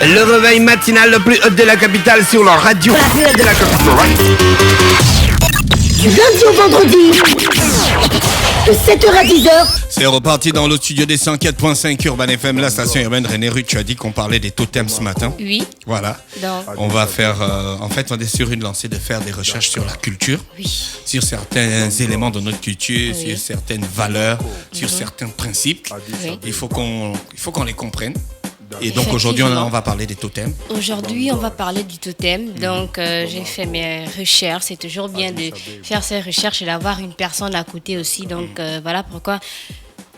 Le réveil matinal le plus haut de la capitale sur la radio. La plus haute de la capitale. Du lundi au vendredi, de 7h à 10h. C'est reparti dans le studio des 104.5 Urban FM, la station urbaine. René Rue, tu as dit qu'on parlait des totems ce matin. Oui. Voilà. Donc, on va faire, en fait, on est sur une lancée de faire des recherches sur la culture, oui. sur certains éléments de notre culture, Oui. sur certaines valeurs, sur certains principes. Oui. Il faut qu'on les comprenne. Et donc aujourd'hui, on va parler des totems. Aujourd'hui, on va parler du totem. Donc, j'ai fait mes recherches. C'est toujours bien de faire ses recherches et d'avoir une personne à côté aussi. Donc, voilà pourquoi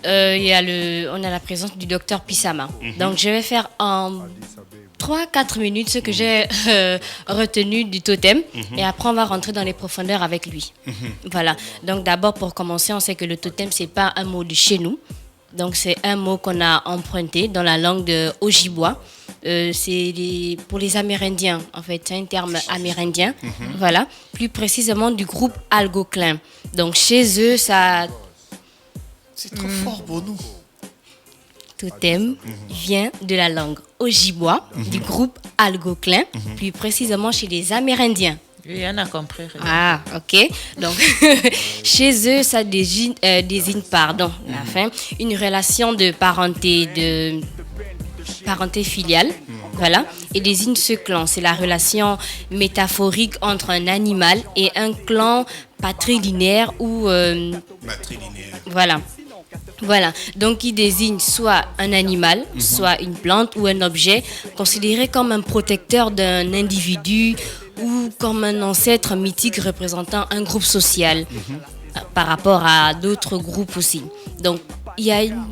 on a la présence du docteur Pissama. Donc, je vais faire en 3-4 minutes ce que j'ai retenu du totem. Et après, on va rentrer dans les profondeurs avec lui. Voilà. Donc, d'abord, pour commencer, on sait que le totem, c'est pas un mot de chez nous. Donc, c'est un mot qu'on a emprunté dans la langue de Ojibwa. Pour les Amérindiens, en fait. C'est un terme amérindien. Voilà. Plus précisément du groupe Algonquin. Donc, chez eux, ça... C'est trop fort pour nous. Totem vient de la langue Ojibwa, du groupe Algonquin. Plus précisément chez les Amérindiens. Oui, on a compris. Ah, ok. Donc, chez eux, ça désigne une relation de parenté filiale. Voilà. Et désigne ce clan. C'est la relation métaphorique entre un animal et un clan patrilinéaire ou... Matrilinéaire. Voilà, donc il désigne soit un animal, soit une plante ou un objet considéré comme un protecteur d'un individu ou comme un ancêtre mythique représentant un groupe social par rapport à d'autres groupes aussi. Donc il y a une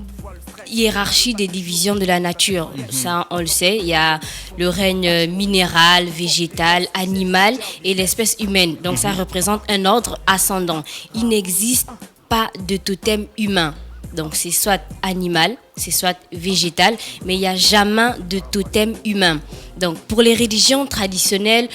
hiérarchie des divisions de la nature, ça on le sait. Il y a le règne minéral, végétal, animal et l'espèce humaine. Donc ça représente un ordre ascendant. Il n'existe pas de totem humain. Donc, c'est soit animal, c'est soit végétal, mais il n'y a jamais de totem humain. Donc, pour les religions traditionnelles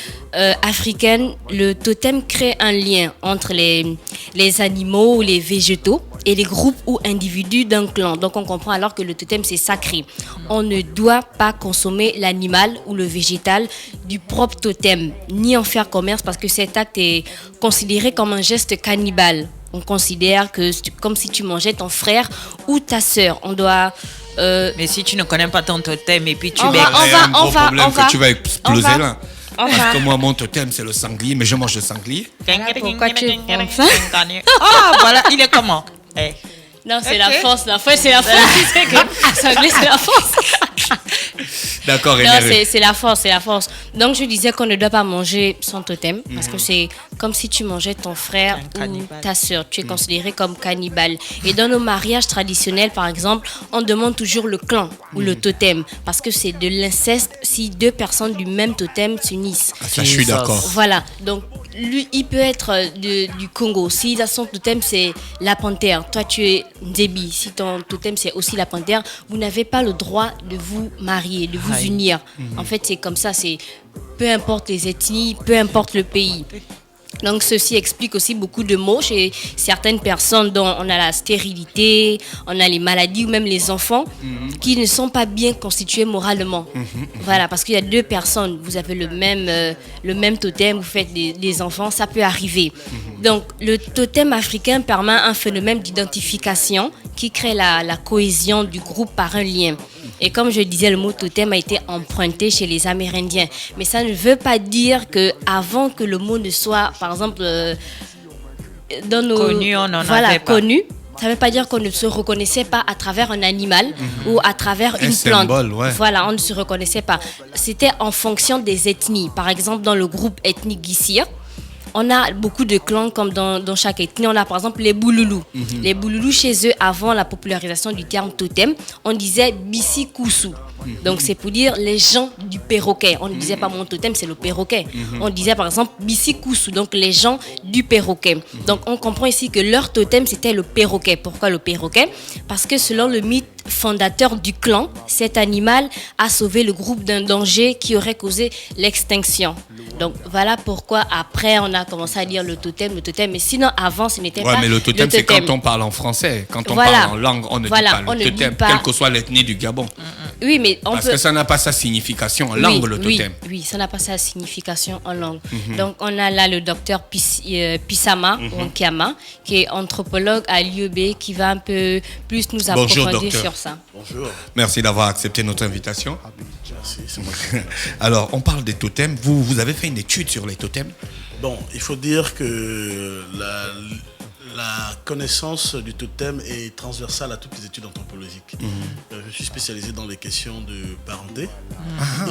africaines, le totem crée un lien entre les animaux ou les végétaux et les groupes ou individus d'un clan. Donc, on comprend alors que le totem, c'est sacré. On ne doit pas consommer l'animal ou le végétal du propre totem, ni en faire commerce parce que cet acte est considéré comme un geste cannibale. On considère que c'est comme si tu mangeais ton frère ou ta sœur. On doit... Mais si tu ne connais pas ton totem et puis tu Il y a un gros problème que tu vas exploser là. Parce que moi, mon totem, c'est le sanglier, mais je mange le sanglier. Pourquoi tu prends ça? Ah, voilà, il est comment? Non, c'est la force. La force, c'est la force. Tu sais que sanglier, c'est la force. D'accord, Non, énervé. c'est la force. Donc, je disais qu'on ne doit pas manger son totem parce que c'est comme si tu mangeais ton frère ou ta sœur. Tu es considéré comme cannibale. Et dans nos mariages traditionnels, par exemple, on demande toujours le clan ou le totem parce que c'est de l'inceste si deux personnes du même totem s'unissent. Ça, je suis d'accord. Voilà. Donc, lui, il peut être du Congo. Si son totem, c'est la panthère, toi, tu es Ndébi. Si ton totem, c'est aussi la panthère, vous n'avez pas le droit de vous marier, de vous unir. En fait, c'est comme ça. C'est peu importe les ethnies, peu importe le pays. Donc, ceci explique aussi beaucoup de maux chez certaines personnes dont on a la stérilité, on a les maladies ou même les enfants qui ne sont pas bien constitués moralement. Voilà, parce qu'il y a deux personnes, vous avez le même totem, vous faites des enfants, ça peut arriver. Donc, le totem africain permet un phénomène d'identification qui crée la cohésion du groupe par un lien. Et comme je disais, le mot totem a été emprunté chez les Amérindiens. Mais ça ne veut pas dire qu'avant que le mot ne soit, par exemple, dans nos... Connu, on n'en avait pas. Connu. Ça ne veut pas dire qu'on ne se reconnaissait pas à travers un animal ou à travers une plante. Symbole, ouais. Voilà, on ne se reconnaissait pas. C'était en fonction des ethnies. Par exemple, dans le groupe ethnique Gissir, on a beaucoup de clans comme dans chaque ethnie. On a par exemple les Bouloulous. Les Bouloulous, chez eux, avant la popularisation du terme totem, on disait Bissi Koussou. Donc c'est pour dire les gens du perroquet. On ne disait pas mon totem, c'est le perroquet. On disait par exemple Bissi Koussou, donc les gens du perroquet. Donc on comprend ici que leur totem, c'était le perroquet. Pourquoi le perroquet? Parce que selon le mythe fondateur du clan, cet animal a sauvé le groupe d'un danger qui aurait causé l'extinction. Donc voilà pourquoi après on a commencé à dire le totem, mais sinon avant ce n'était pas mais le totem, c'est quand on parle en français. Quand on Voilà. parle en langue, on ne Voilà, dit pas on le ne dit totem, pas. quelle que soit l'ethnie du Gabon. Oui, mais Parce que ça n'a pas sa signification en langue, le totem. Oui, ça n'a pas sa signification en langue. Donc, on a là le docteur Pissama Wankiama, qui est anthropologue à l'UEB, qui va un peu plus nous approfondir sur ça. Bonjour. Merci d'avoir accepté notre invitation. Merci, c'est moi. Alors, on parle des totems. Vous avez fait une étude sur les totems? Bon, il faut dire que la connaissance du totem est transversale à toutes les études anthropologiques. Je suis spécialisé dans les questions de parenté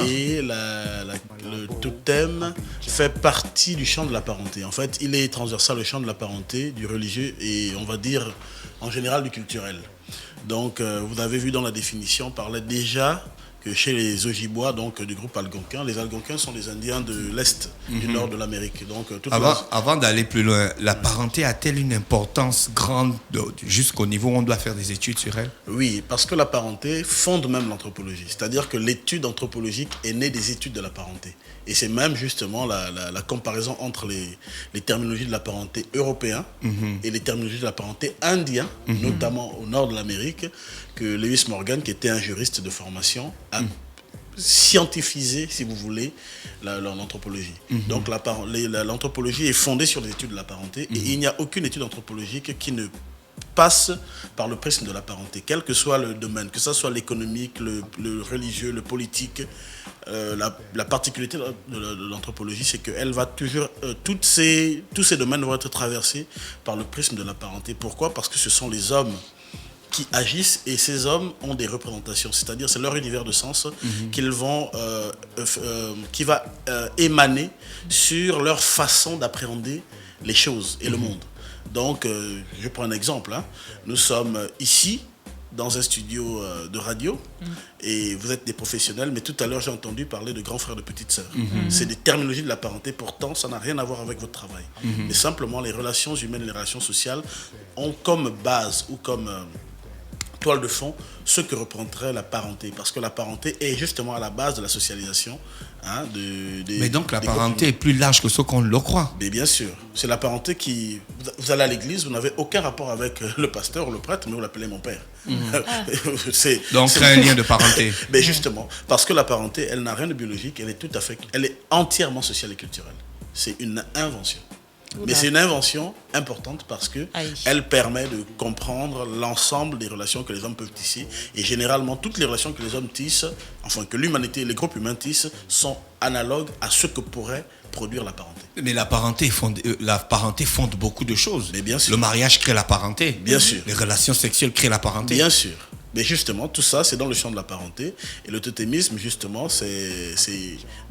et le totem fait partie du champ de la parenté. En fait, il est transversal au champ de la parenté, du religieux et on va dire en général du culturel. Donc, vous avez vu dans la définition, on parlait déjà que chez les Ojibwa, donc du groupe Algonquin, les Algonquins sont les Indiens de l'Est, du nord de l'Amérique. Donc, Avant d'aller plus loin, la parenté a-t-elle une importance grande jusqu'au niveau où on doit faire des études sur elle? Oui, parce que la parenté fonde même l'anthropologie. C'est-à-dire que l'étude anthropologique est née des études de la parenté. Et c'est même justement la comparaison entre les terminologies de la parenté européen et les terminologies de la parenté indien, notamment au nord de l'Amérique, que Lewis Morgan, qui était un juriste de formation, a scientifisé, si vous voulez, l'anthropologie. Donc l'anthropologie est fondée sur les études de la parenté et il n'y a aucune étude anthropologique qui ne passe par le prisme de la parenté, quel que soit le domaine, que ce soit l'économique, le religieux, le politique. La particularité de l'anthropologie, c'est qu'elle va toujours, tous ces domaines vont être traversés par le prisme de la parenté. Pourquoi? Parce que ce sont les hommes qui agissent et ces hommes ont des représentations, c'est-à-dire c'est leur univers de sens qui va émaner sur leur façon d'appréhender les choses et le monde. Donc, je prends un exemple. Nous sommes ici, dans un studio de radio, et vous êtes des professionnels, mais tout à l'heure, j'ai entendu parler de grands frères, de petites sœurs. C'est des terminologies de la parenté, pourtant, ça n'a rien à voir avec votre travail. Mais simplement, les relations humaines et les relations sociales ont comme base ou comme toile de fond ce que représenterait la parenté, parce que la parenté est justement à la base de la socialisation. Mais donc la parenté est plus large que ce qu'on le croit. Mais bien sûr, c'est la parenté qui... Vous allez à l'église, vous n'avez aucun rapport avec le pasteur ou le prêtre, mais vous l'appelez mon père. Donc c'est un lien de parenté. Mais justement, parce que la parenté, elle n'a rien de biologique, elle est entièrement sociale et culturelle. C'est une invention. Mais c'est une invention importante parce qu'elle permet de comprendre l'ensemble des relations que les hommes peuvent tisser. Et généralement, toutes les relations que les hommes tissent, enfin que l'humanité, les groupes humains tissent, sont analogues à ce que pourrait produire la parenté. Mais la parenté fonde beaucoup de choses. Mais bien sûr. Le mariage crée la parenté. Bien sûr. Les relations sexuelles créent la parenté. Bien sûr. Mais justement, tout ça, c'est dans le champ de la parenté. Et le totémisme, justement, c'est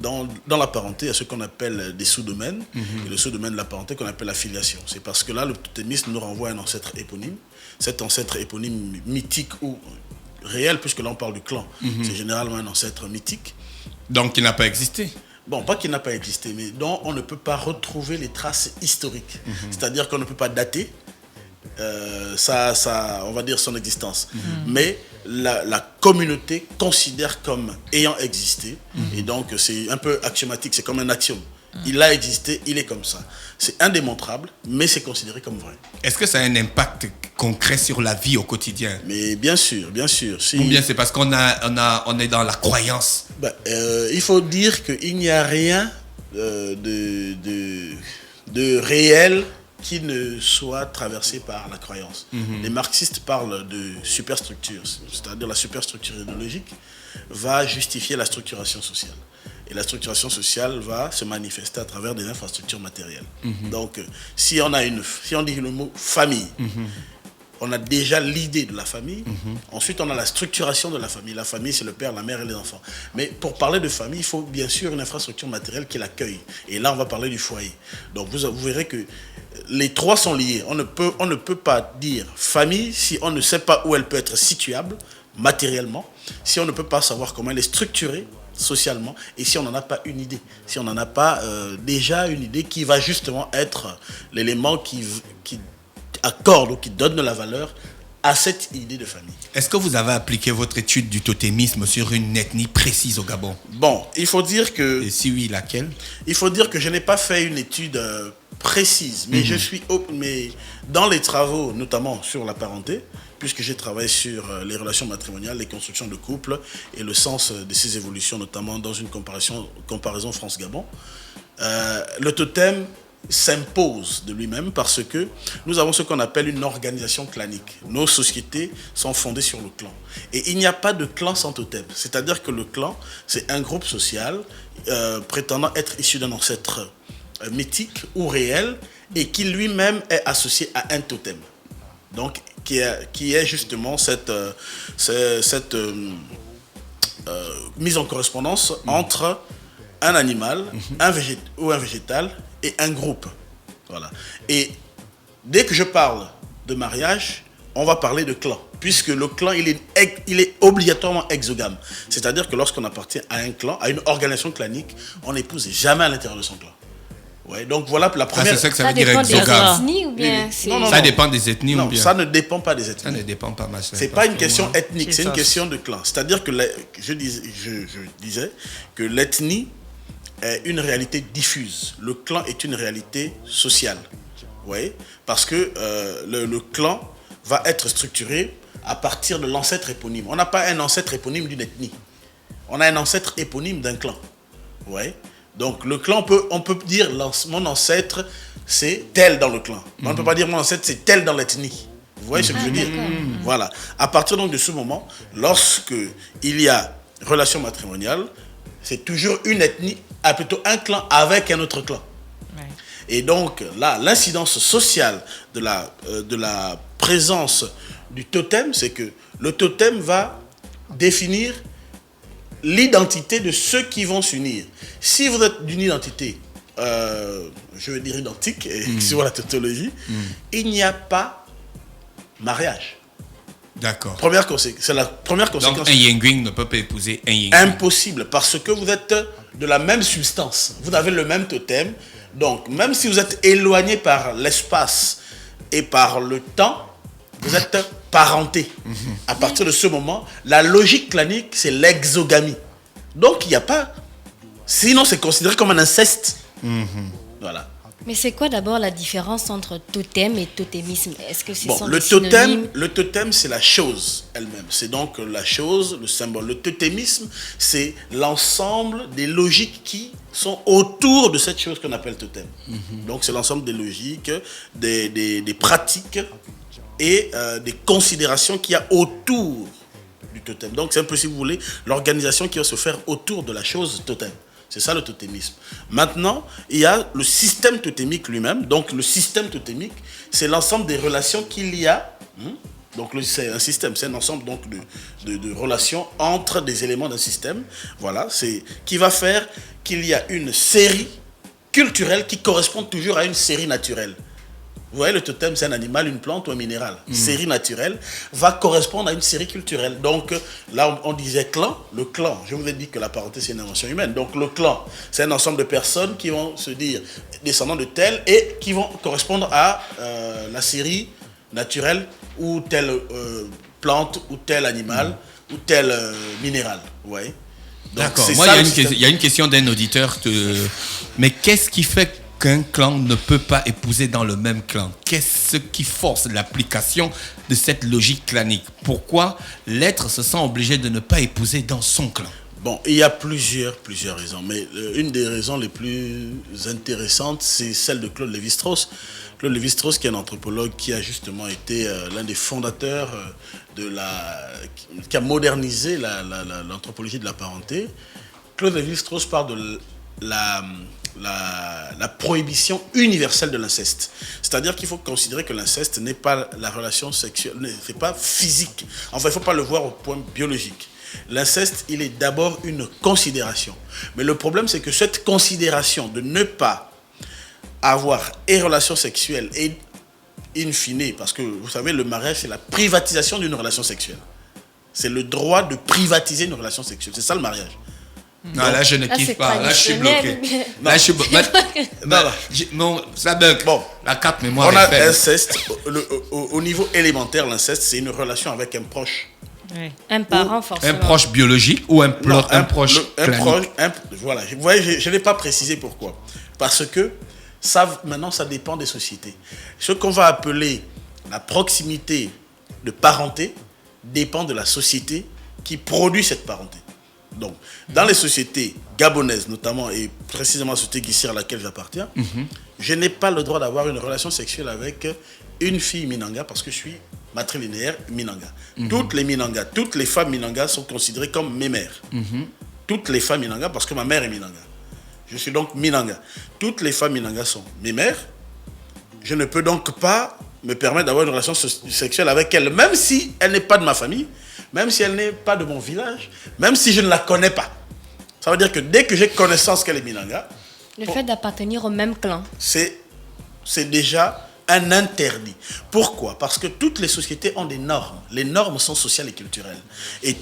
dans la parenté, il y a ce qu'on appelle des sous-domaines. Et le sous-domaine de la parenté qu'on appelle la filiation. C'est parce que là, le totémisme nous renvoie à un ancêtre éponyme. Cet ancêtre éponyme mythique ou réel, puisque là, on parle du clan. C'est généralement un ancêtre mythique. Donc, il n'a pas existé. Bon, pas qu'il n'a pas existé, mais dont on ne peut pas retrouver les traces historiques. C'est-à-dire qu'on ne peut pas dater on va dire son existence. Mais la communauté considère comme ayant existé, et donc c'est un peu axiomatique, c'est comme un axiome. Il a existé, il est comme ça. C'est indémontrable, mais c'est considéré comme vrai. Est-ce que ça a un impact concret sur la vie au quotidien? Mais bien sûr, bien sûr. Ou bien c'est parce qu'on est dans la croyance? Il faut dire qu'il n'y a rien de réel qui ne soit traversé par la croyance. Les marxistes parlent de superstructure, c'est-à-dire la superstructure idéologique va justifier la structuration sociale. Et la structuration sociale va se manifester à travers des infrastructures matérielles. Donc, si on dit le mot famille, on a déjà l'idée de la famille. Ensuite, on a la structuration de la famille. La famille, c'est le père, la mère et les enfants. Mais pour parler de famille, il faut bien sûr une infrastructure matérielle qui l'accueille. Et là, on va parler du foyer. Donc, vous verrez que les trois sont liés. On ne peut pas dire famille si on ne sait pas où elle peut être situable matériellement, si on ne peut pas savoir comment elle est structurée socialement, et si on n'en a pas une idée, si on n'en a pas déjà une idée qui va justement être l'élément qui accorde ou qui donne de la valeur à cette idée de famille. Est-ce que vous avez appliqué votre étude du totémisme sur une ethnie précise au Gabon? Bon, il faut dire que... Et si oui, laquelle? Il faut dire que je n'ai pas fait une étude précise, mais mais dans les travaux, notamment sur la parenté, puisque j'ai travaillé sur les relations matrimoniales, les constructions de couple et le sens de ces évolutions, notamment dans une comparaison France-Gabon. Le totem s'impose de lui-même parce que nous avons ce qu'on appelle une organisation clanique. Nos sociétés sont fondées sur le clan. Et il n'y a pas de clan sans totem. C'est-à-dire que le clan, c'est un groupe social prétendant être issu d'un ancêtre mythique ou réel et qui lui-même est associé à un totem. Donc, qui est justement cette mise en correspondance entre un animal, un végétal et un groupe. Voilà. Et dès que je parle de mariage, on va parler de clan, puisque le clan, il est obligatoirement exogame. C'est-à-dire que lorsqu'on appartient à un clan, à une organisation clanique, on n'épouse jamais à l'intérieur de son clan. Ouais, donc voilà la première. C'est ça que ça veut dire dépend des exogame. ethnies ou bien Non, Ça dépend des ethnies non, ou bien. ça ne dépend pas des ethnies. Ça ne dépend pas, ma chère. C'est pas une question ethnique, C'est c'est une ça. question de clan. C'est-à-dire que je disais que l'ethnie est une réalité diffuse. Le clan est une réalité sociale. Oui, parce que le clan va être structuré à partir de l'ancêtre éponyme. On n'a pas un ancêtre éponyme d'une ethnie. On a un ancêtre éponyme d'un clan. Ouais. Donc le clan, on peut dire mon ancêtre c'est tel dans le clan. Mais on ne peut pas dire mon ancêtre c'est tel dans l'ethnie. Vous voyez ce que je veux dire? Voilà. À partir donc de ce moment, lorsque il y a relation matrimoniale, c'est toujours une ethnie, plutôt un clan avec un autre clan. Ouais. Et donc là, l'incidence sociale de la présence du totem, c'est que le totem va définir l'identité de ceux qui vont s'unir. Si vous êtes d'une identité, je veux dire identique, sur la tautologie, il n'y a pas mariage. D'accord. C'est la première conséquence. Donc un Yingwing ne peut pas épouser un Yingwing. Impossible, parce que vous êtes de la même substance. Vous avez le même totem. Donc, même si vous êtes éloigné par l'espace et par le temps, vous êtes parenté. À partir de ce moment, la logique clanique, c'est l'exogamie. Donc, il n'y a pas... Sinon, c'est considéré comme un inceste. Voilà. Mais c'est quoi d'abord la différence entre totem et totémisme? Est-ce que c'est Bon, le totem, c'est la chose elle-même. C'est donc la chose, le symbole. Le totémisme, c'est l'ensemble des logiques qui sont autour de cette chose qu'on appelle totem. Donc, c'est l'ensemble des logiques, des pratiques et des considérations qu'il y a autour du totem. Donc, c'est un peu, si vous voulez, l'organisation qui va se faire autour de la chose totem. C'est ça le totémisme. Maintenant, il y a le système totémique lui-même. Donc, le système totémique, c'est l'ensemble des relations qu'il y a. Donc, c'est un système, c'est un ensemble donc, de relations entre des éléments d'un système. Voilà, c'est qui va faire qu'il y a une série culturelle qui correspond toujours à une série naturelle. Vous voyez, le totem, c'est un animal, une plante ou un minéral. Série naturelle va correspondre à une série culturelle. Donc, là, on disait clan. Le clan, je vous ai dit que la parenté, c'est une invention humaine. Donc, le clan, c'est un ensemble de personnes qui vont se dire descendants de tel et qui vont correspondre à la série naturelle ou telle plante ou tel animal ou tel minéral. Vous voyez? Donc, d'accord. Moi, il y a une question d'un auditeur. Mais qu'est-ce qui fait qu'un clan ne peut pas épouser dans le même clan? Qu'est-ce qui force l'application de cette logique clanique? Pourquoi l'être se sent obligé de ne pas épouser dans son clan? Bon, il y a plusieurs raisons, mais une des raisons les plus intéressantes, c'est celle de Claude Lévi-Strauss. Claude Lévi-Strauss, qui est un anthropologue qui a justement été l'un des fondateurs qui a modernisé l'anthropologie de la parenté. Claude Lévi-Strauss parle de la prohibition universelle de l'inceste. C'est-à-dire qu'il faut considérer que l'inceste n'est pas la relation sexuelle, c'est pas physique. Enfin, il ne faut pas le voir au point biologique. L'inceste, il est d'abord une considération. Mais le problème, c'est que cette considération de ne pas avoir et relation sexuelle et in fine, parce que vous savez, le mariage, c'est la privatisation d'une relation sexuelle. C'est le droit de privatiser une relation sexuelle. C'est ça le mariage. Non, là, je ne kiffe pas. Là, je suis bloqué. Non. Là, je suis bloqué. Non, ça bug. Bon. La carte mémoire On a est faible. l'inceste. Au niveau élecmentaire, l'inceste, c'est une relation avec un proche. Oui. Un parent, Un forcément. proche biologique ou un proche clanique? Voilà. Vous voyez, je n'ai pas précisé pourquoi. Parce que maintenant, ça dépend des sociétés. Ce qu'on va appeler la proximité de parenté dépend de la société qui produit cette parenté. Donc, dans les sociétés gabonaises, notamment, et précisément la société guissière à laquelle j'appartiens, je n'ai pas le droit d'avoir une relation sexuelle avec une fille Minanga parce que je suis matrilinéaire Minanga. Toutes les Minanga, toutes les femmes Minanga sont considérées comme mes mères. Toutes les femmes Minanga, parce que ma mère est Minanga. Je suis donc Minanga. Toutes les femmes Minanga sont mes mères. Je ne peux donc pas me permettre d'avoir une relation sexuelle avec elle, même si elle n'est pas de ma famille, même si elle n'est pas de mon village, même si je ne la connais pas. Ça veut dire que dès que j'ai connaissance qu'elle est Minanga, Le fait d'appartenir au même clan. c'est déjà un interdit. Pourquoi? Parce que toutes les sociétés ont des normes. Les normes sont sociales et culturelles. Et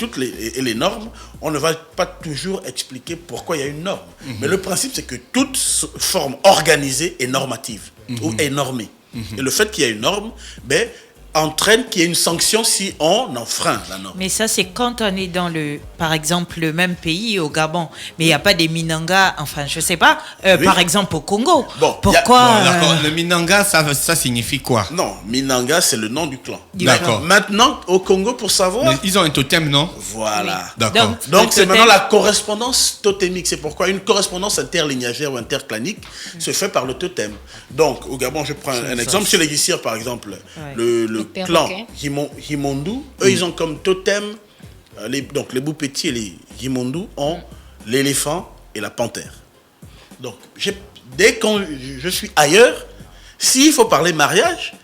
les normes, on ne va pas toujours expliquer pourquoi il y a une norme. Mais le principe, c'est que toute forme organisée est normative ou est normée. Et le fait qu'il y ait une norme, entraîne qu'il y ait une sanction si on enfreint la norme. Mais ça, c'est quand on est dans par exemple, le même pays, au Gabon. Mais il n'y a pas des Minanga, enfin, je ne sais pas, par exemple, au Congo. Bon, pourquoi D'accord. Le Minanga, ça signifie quoi? Non, Minanga, c'est le nom du clan. D'accord. Maintenant, au Congo, pour savoir... Mais ils ont un totem, non? Voilà. D'accord. Donc, c'est le maintenant totem- la correspondance totémique. C'est pourquoi une correspondance interlignagère ou interclanique se fait par le totem. Donc, au Gabon, je prends un exemple. Chez les Guissières, par exemple, le clan perroquet. Himondou, eux, ils ont comme totem, donc les Boupétis et les Himondou ont l'éléphant et la panthère. Donc, dès que je suis ailleurs, s'il faut parler mariage,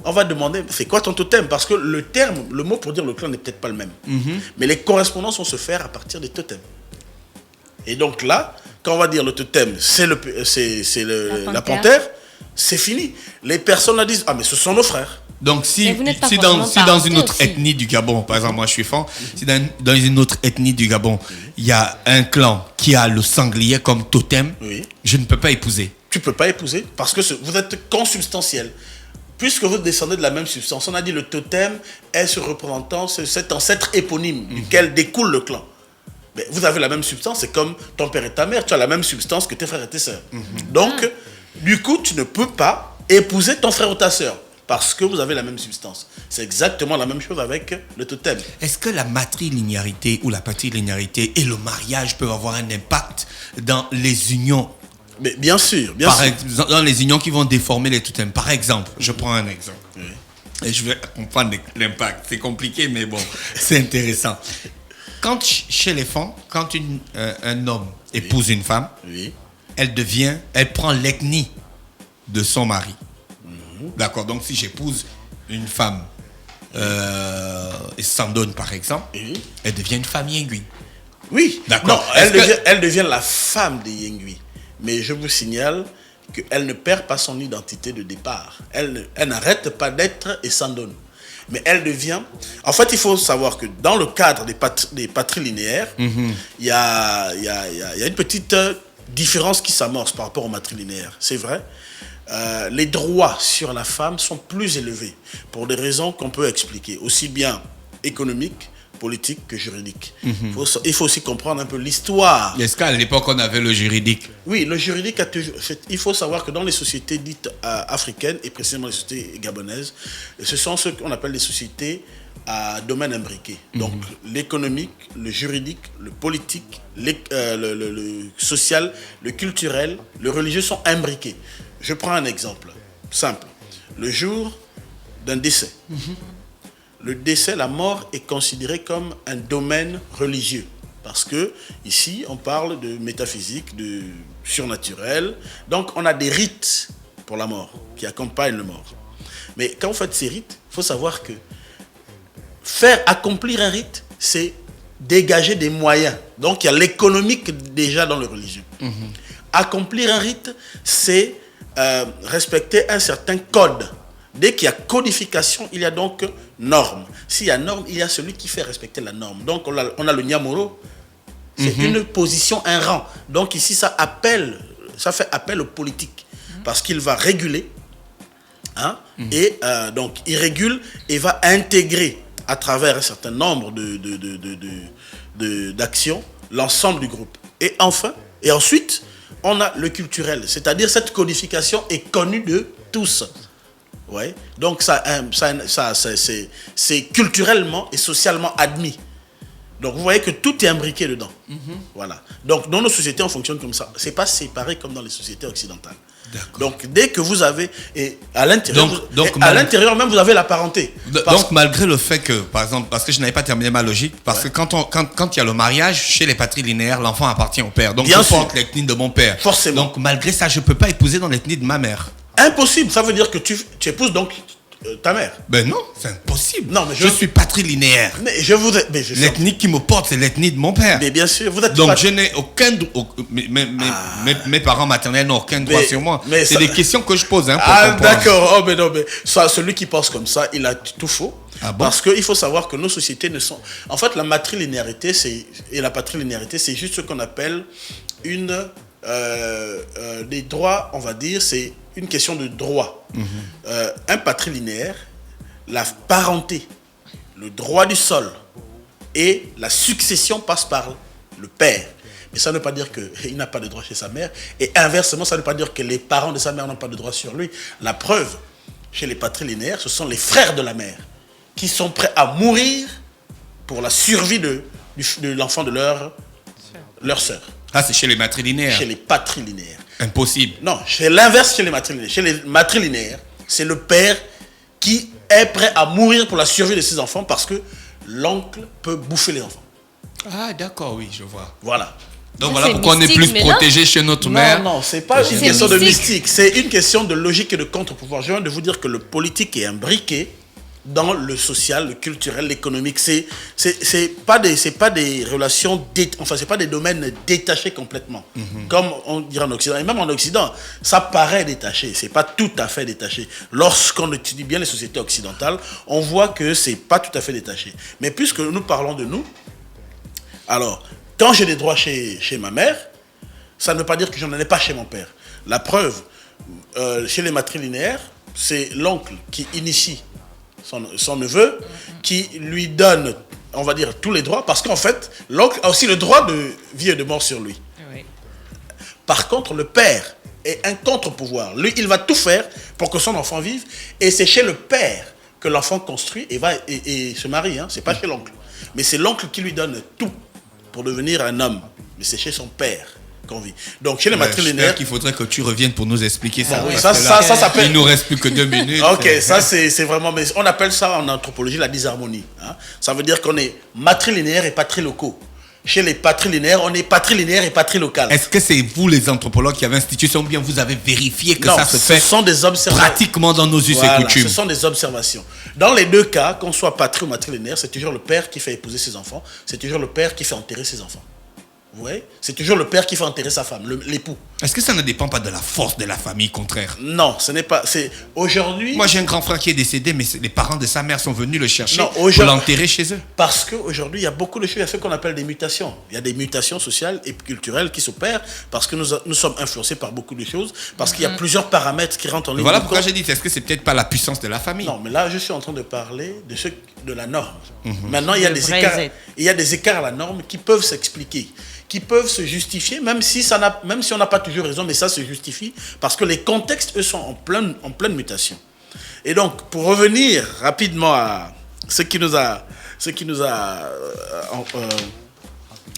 on va demander, c'est quoi ton totem? Parce que le mot pour dire le clan n'est peut-être pas le même. Mais les correspondances vont se faire à partir des totems. Et donc là, quand on va dire le totem, c'est la panthère, c'est fini. Les personnes là disent, ah mais ce sont nos frères. Donc, si Mais vous n'êtes pas dans forcément une autre parenté aussi. ethnie du Gabon, par exemple, moi je suis fan, si dans une autre ethnie du Gabon, il y a un clan qui a le sanglier comme totem, Oui. je ne peux pas épouser. Tu ne peux pas épouser parce que vous êtes consubstantiel. Puisque vous descendez de la même substance, on a dit le totem est ce représentant, cet ancêtre éponyme duquel découle le clan. Mais vous avez la même substance, c'est comme ton père et ta mère, tu as la même substance que tes frères et tes sœurs. Donc, du coup, tu ne peux pas épouser ton frère ou ta sœur parce que vous avez la même substance. C'est exactement la même chose avec le totem. Est-ce que la matrilinéarité ou la patrilinéarité et le mariage peuvent avoir un impact dans les unions? Mais bien sûr, Dans les unions qui vont déformer les totems. Par exemple, je prends un exemple. Et je vais comprendre l'impact. C'est compliqué, mais bon, c'est intéressant. Quand chez les femmes, quand un homme épouse une femme, Oui. elle prend l'ethnie de son mari. D'accord. Donc si j'épouse une femme et Sandone par exemple, Oui. elle devient une femme Yengui. Oui, D'accord. non, elle devient la femme de Yengui. Mais je vous signale qu'elle ne perd pas son identité de départ. Elle n'arrête pas d'être Essandone. Mais elle devient... En fait, il faut savoir que dans le cadre des patrilinéaires, il y a une petite différence qui s'amorce par rapport au matrilinéaire. C'est vrai. Les droits sur la femme sont plus élevés pour des raisons qu'on peut expliquer, aussi bien économiques, politiques que juridiques. Il faut aussi comprendre un peu l'histoire. Est-ce qu'à l'époque on avait le juridique? Oui, le juridique a toujours... Il faut savoir que dans les sociétés dites africaines, et précisément les sociétés gabonaises, ce sont ce qu'on appelle des sociétés à domaine imbriqué. Donc l'économique, le juridique, le politique, le social, le culturel, le religieux sont imbriqués. Je prends un exemple simple. Le jour d'un décès. Le décès, la mort est considérée comme un domaine religieux. Parce que ici, on parle de métaphysique, de surnaturel. Donc, on a des rites pour la mort, qui accompagnent le mort. Mais quand vous faites ces rites, il faut savoir que faire accomplir un rite, c'est dégager des moyens. Donc, il y a l'économique déjà dans le religieux. Accomplir un rite, c'est respecter un certain code. Dès qu'il y a codification, il y a donc norme. S'il y a norme, il y a celui qui fait respecter la norme. Donc, on a le Nyamoro. C'est une position, un rang. Donc, ici, ça fait appel au politique. Parce qu'il va réguler. Et donc, il régule et va intégrer à travers un certain nombre d'actions l'ensemble du groupe. Et ensuite, on a le culturel. C'est-à-dire cette codification est connue de tous. Ouais. Donc c'est culturellement et socialement admis. Donc vous voyez que tout est imbriqué dedans. Voilà. Donc dans nos sociétés, on fonctionne comme ça. C'est pas séparé comme dans les sociétés occidentales. Donc dès que vous avez et à l'intérieur, à l'intérieur même vous avez la parenté. Donc malgré le fait que, par exemple, parce que je n'avais pas terminé ma logique, parce que quand il y a le mariage chez les patrilinéaires, l'enfant appartient au père. Donc je porte l'ethnie de mon père. Forcément. Donc malgré ça, je peux pas épouser dans l'ethnie de ma mère. Impossible. Ça veut dire que tu épouses donc ta mère. Ben non, c'est impossible. Non, mais je suis patrilinéaire. Mais je voudrais. L'ethnie qui me porte, c'est l'ethnie de mon père. Mais bien sûr, vous êtes. Donc je n'ai aucun mes parents maternels n'ont aucun droit sur moi. C'est des questions que je pose. D'accord. Oh mais non, mais celui qui pense comme ça, il a tout faux. Parce qu'il faut savoir que nos sociétés ne sont. En fait, la matrilinéarité et la patrilinéarité, c'est juste ce qu'on appelle des droits, on va dire, c'est une question de droit. Un patrilinéaire, la parenté, le droit du sol et la succession passent par le père. Mais ça ne veut pas dire qu'il n'a pas de droit chez sa mère. Et inversement, ça ne veut pas dire que les parents de sa mère n'ont pas de droit sur lui. La preuve, chez les patrilinéaires, ce sont les frères de la mère qui sont prêts à mourir pour la survie de l'enfant de leur sœur. Ah, c'est chez les matrilinéaires. Chez les patrilinéaires. Impossible. Non, c'est l'inverse chez les matrilinéaires. Chez les matrilinéaires, c'est le père qui est prêt à mourir pour la survie de ses enfants parce que l'oncle peut bouffer les enfants. Ah, d'accord, oui, je vois. Voilà. Donc voilà pourquoi on est plus protégé chez notre mère. Non, c'est pas une question de mystique. C'est une question de logique et de contre-pouvoir. Je viens de vous dire que le politique est imbriqué dans le social, le culturel, l'économique. C'est pas des relations, c'est pas des domaines détachés complètement, comme on dirait en Occident. Et même en Occident, ça paraît détaché, c'est pas tout à fait détaché. Lorsqu'on étudie bien les sociétés occidentales, on voit que c'est pas tout à fait détaché. Mais puisque nous parlons de nous, alors, quand j'ai des droits chez ma mère, ça ne veut pas dire que je n'en ai pas chez mon père. La preuve, chez les matrilinéaires, c'est l'oncle qui initie son neveu, qui lui donne, on va dire, tous les droits, parce qu'en fait, l'oncle a aussi le droit de vie et de mort sur lui. Oui. Par contre, le père est un contre-pouvoir. Lui, il va tout faire pour que son enfant vive, et c'est chez le père que l'enfant construit et se marie. Hein. C'est pas chez l'oncle. Mais c'est l'oncle qui lui donne tout pour devenir un homme. Mais c'est chez son père qu'on vit. Donc chez les matrilinéaires, qu'il faudrait que tu reviennes pour nous expliquer ça. Oui, ça s'appelle. Il nous reste plus que 2 minutes. Ok, ça c'est vraiment. Mais on appelle ça en anthropologie la disharmonie. Hein. Ça veut dire qu'on est matrilinéaire et patrilocaux. Chez les patrilinéaires, on est patrilinéaire et patrilocal. Est-ce que c'est vous les anthropologues qui avez institué ça ou bien vous avez vérifié que ça se fait sont des observations pratiquement dans nos us et coutumes? Ce sont des observations. Dans les deux cas, qu'on soit patri ou matrilinéaire, c'est toujours le père qui fait épouser ses enfants, c'est toujours le père qui fait enterrer ses enfants. Vous voyez ? C'est toujours le père qui fait enterrer sa femme, l'époux. Est-ce que ça ne dépend pas de la force de la famille, contraire ? Non, ce n'est pas. C'est aujourd'hui. Moi, j'ai un grand frère qui est décédé, mais les parents de sa mère sont venus le chercher pour l'enterrer chez eux. Parce qu'aujourd'hui, il y a beaucoup de choses. Il y a ce qu'on appelle des mutations. Il y a des mutations sociales et culturelles qui s'opèrent parce que nous sommes influencés par beaucoup de choses, parce qu'il y a plusieurs paramètres qui rentrent en ligne. Voilà pourquoi j'ai dit, est-ce que c'est peut-être pas la puissance de la famille ? Non, mais là, je suis en train de parler de la norme. Maintenant, il y a des écarts à la norme qui peuvent s'expliquer, qui peuvent se justifier, même si on n'a pas toujours raison, mais ça se justifie parce que les contextes, eux, sont en pleine mutation. Et donc, pour revenir rapidement à ce qui nous a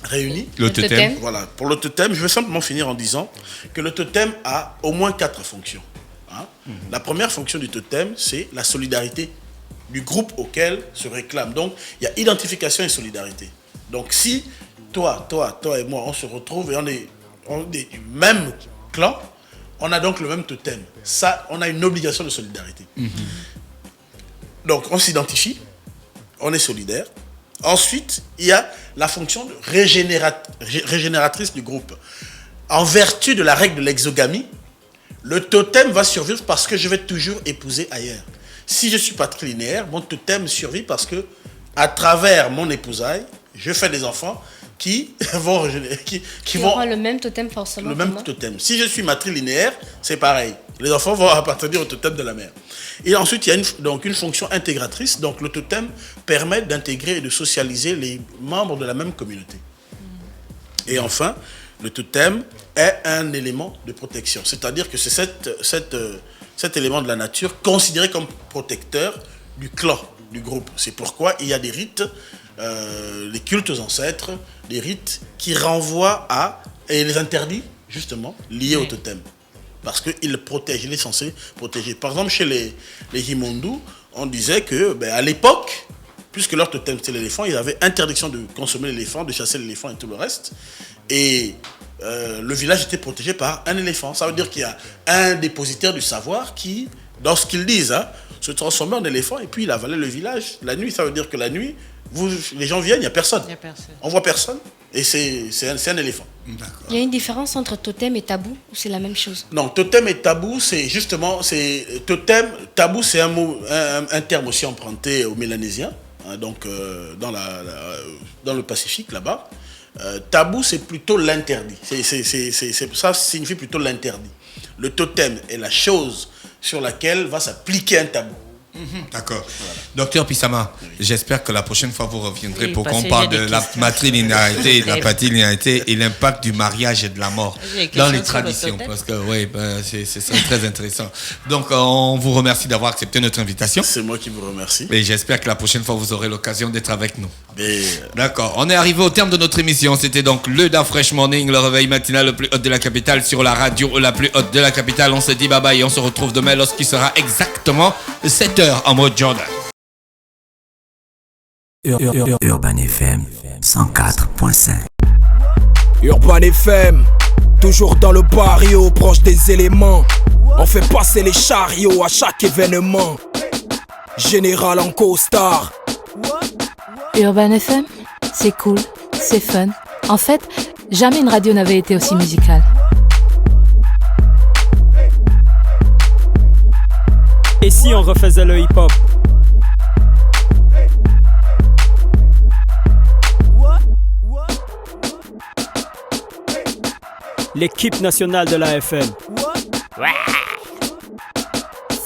réunis. Le totem. Voilà. Pour le totem, je vais simplement finir en disant que le totem a au moins 4 fonctions. Hein. La première fonction du totem, c'est la solidarité du groupe auquel se réclame. Donc, il y a identification et solidarité. Donc, si toi et moi, on se retrouve et on est du même clan, on a donc le même totem. Ça, on a une obligation de solidarité. Donc, on s'identifie, on est solidaire. Ensuite, il y a la fonction régénératrice du groupe. En vertu de la règle de l'exogamie, le totem va survivre parce que je vais toujours épouser ailleurs. Si je suis patrilinéaire, mon totem survit parce que, à travers mon épousaille, je fais des enfants qui vont aura le même totem forcément. Le même totem. Si je suis matrilinéaire, c'est pareil. Les enfants vont appartenir au totem de la mère. Et ensuite, il y a une fonction intégratrice. Donc, le totem permet d'intégrer et de socialiser les membres de la même communauté. Et enfin, le totem est un élément de protection. C'est-à-dire que c'est cet élément de la nature considéré comme protecteur du clan, du groupe. C'est pourquoi il y a des rites, les cultes aux ancêtres, des rites qui renvoient à, et les interdits, justement, liés au totem. Parce qu'il protège, il est censé protéger. Par exemple, chez les Himondu, on disait que, à l'époque, puisque leur totem c'était l'éléphant, ils avaient interdiction de consommer l'éléphant, de chasser l'éléphant et tout le reste. Et le village était protégé par un éléphant. Ça veut dire qu'il y a un dépositaire du savoir qui, dans ce qu'ils disent, se transformait en éléphant et puis il avalait le village. La nuit, ça veut dire que la nuit, les gens viennent, il n'y a personne. On voit personne et c'est un éléphant. Il y a une différence entre totem et tabou ou c'est la même chose? Non, totem et tabou, c'est justement, totem, tabou, c'est un terme aussi emprunté aux Mélanésiens, donc dans le Pacifique là-bas. Tabou, c'est plutôt l'interdit. Ça signifie plutôt l'interdit. Le totem est la chose sur laquelle va s'appliquer un tabou. D'accord. Voilà. Docteur Pissama, j'espère que la prochaine fois vous reviendrez pour qu'on parle de la matrilinéarité, de la patrilinéarité et l'impact du mariage et de la mort dans les traditions. Parce que c'est très intéressant. Donc on vous remercie d'avoir accepté notre invitation. C'est moi qui vous remercie. Et j'espère que la prochaine fois vous aurez l'occasion d'être avec nous. D'accord. On est arrivé au terme de notre émission. C'était donc le Da Fresh Morning, le réveil matinal le plus haut de la capitale sur la radio la plus haute de la capitale. On se dit bye bye et on se retrouve demain lorsqu'il sera exactement 7h en mode Jordan. Urban FM 104.5. Urban FM, toujours dans le barrio, proche des éléments. On fait passer les chariots à chaque événement. Général en costard. Urban FM, c'est cool, c'est fun. En fait, jamais une radio n'avait été aussi musicale. Et si on refaisait le hip-hop? L'équipe nationale de la FM.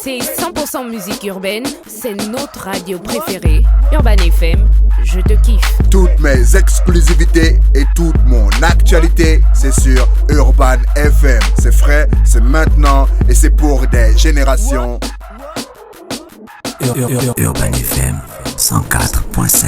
C'est 100% musique urbaine, c'est notre radio préférée. Urban FM, je te kiffe. Toutes mes exclusivités et toute mon actualité, c'est sur Urban FM. C'est frais, c'est maintenant et c'est pour des générations. Urban FM 104.5.